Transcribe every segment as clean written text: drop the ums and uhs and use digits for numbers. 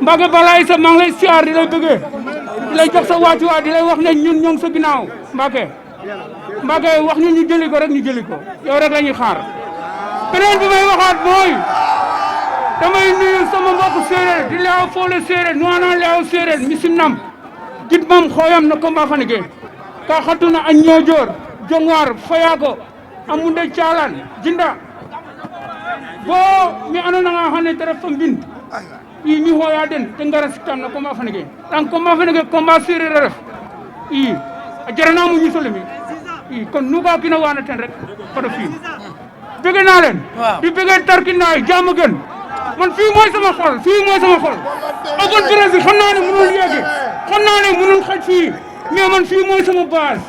Mbacke Balaye sa maa ngi lay siyaar di lay bëggee di lay jox sa wàccuwaay di lay wax ne ñun ñoo ngi sa ginnaaw Mbacke wax ñu jëli ko rek ñu jëli ko yow rek la ñuy xaar beneen bi may waxaat mooy damay nuyu sama mbokku séeréer di leew foole séeréer nuwana leew séeréer misimnam gid mam xooyam no combat fanike ka xatuna a ñoojoor jongwar fayago amunde calan jinda bo mi andoona nga xane te ref fa mbind i mi xooya den te ngara siktam no combat fanike dan combat fanike combat séeréer a ref i a jarana mu ñisole mi i kon nu ga kina wana ten rek fado fiim bëgg naa leen di bëgg tarkinaay jàmm gën man fii mooy sama xol open presse xam naa ne mënul yegg xam naa ne mënul xaj fii mais man fii mooy sama base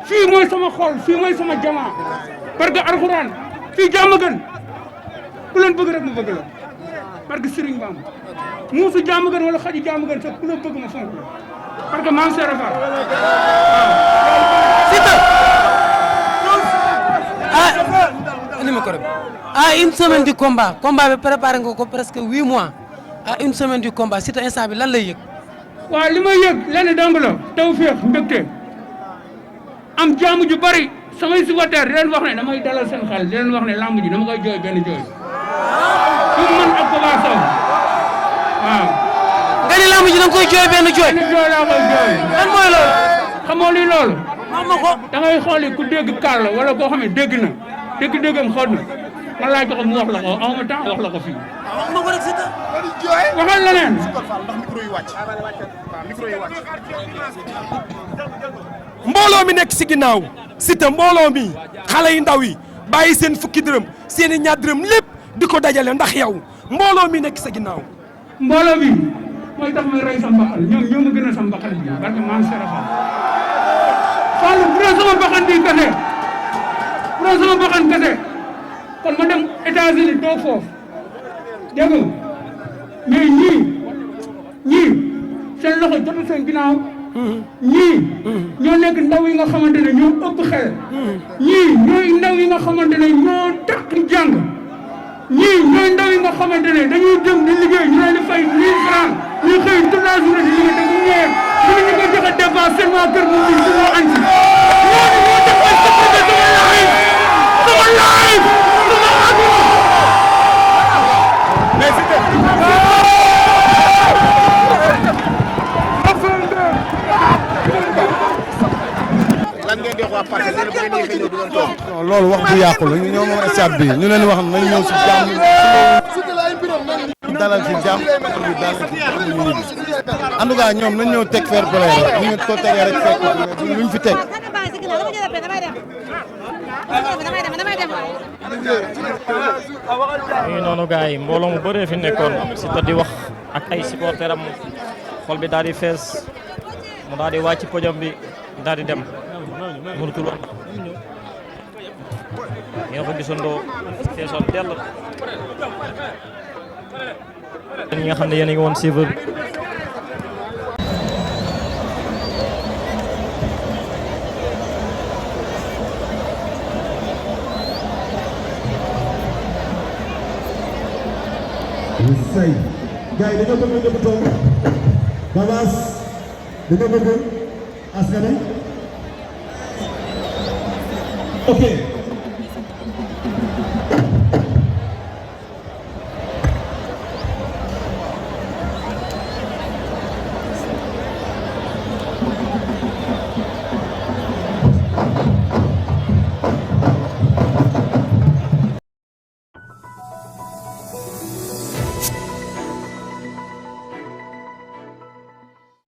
fii mooy sama xol fii mooy sama jamaa parce que alxuraan fii jàmm gën ku leen bëgg rek ma bëgg la parce que Serigne Bamba muusu jàmm gën wala xaji jàmm gën sax ku la bëgg ma fonk la parce que maam Serap Fall à une semaine du combat bi préparé nga ko presque 8 mois à une semaine du combat Siteu instant bi lan lay yëg. waaw li may yëg lenn dong la tawfeex mbégte am jaamu ju bari samay supporters di leen wax ne damay dalal seen xel di leen wax ne lamb ji dama koy jooy benn jooy pour man ak Papa Sow waaw. nga ni lamb ji da nga koy jooy benn jooy. benn jooy laa koy jooy. lan mooy loolu. xamoo li loolu. wax ma ko. da ngay xooli ku dégg kàr la wala koo xam ne dégg na dégg-déggam xool na ma laaj ko mu wax la ko aw ma temps wax la ko fii. wax ma ko rek Siteu. waxal leneen. mbooloo mi nekk si ginnaaw Siteu mbooloo mi xale yu ndaw yi bàyyi seen fukki dërëm seen i ñaar dërëm lépp di ko dajale ndax yow mbooloo mi nekk sa ginnaaw. mbooloo mi mooy tax may rey sa mbaxal ñoom ñoo ma gën a sa mbaxal bi parce que maam Serap Fall bu doon sama mbaxal bi kese bu doon sama mbaxal kese kon ma dem États-Unis toog foofu dégg nga mais ñii seen loxo jotu seen ginnaaw ñii ñoo nekk ndaw yi nga xamante ne ñoo ëpp xel ñii ñooy ndaw yi nga xamante ne ñoo takk jàng ñii ñooy ndaw yi nga xamante ne dañuy dem di liggéey ñu leen di fay 1000 francs ñu xëy toute la journée di liggéey te bu ñëwee mënuñu ko joxe dépense seen waa kër moom ñu moo añ si ñooñu ñoo defal sama laay sama àdduna mais lan ngeen di wax waa Parcelles yéen bu ngeen yéexee ñëw du ngeen toog. non loolu wax bu yàqu la ñoo moom stade bi ñu leen wax nañ ñëw si jàmm dalal si jàmm ñu dalal si jàmm ñu ñibbi en tout cas ñoom nañ ñëw teg fair play rek bu ñu ko tegee rek fekk luñ fi teg. ñu noonu gars yi mbooloo mu bëree fi nekkoon Siteu di wax ak ay supporteram xol bi daal di fees mu daal di wàcc podium bi daal di dem mënutul woon ngeen ko gisandoo feesoon dell ñi nga xam ne yéen a ngi woon suivre say gars yi dañoo bëgg ñëpp toog Babaas dañoo bëgg askan wi ok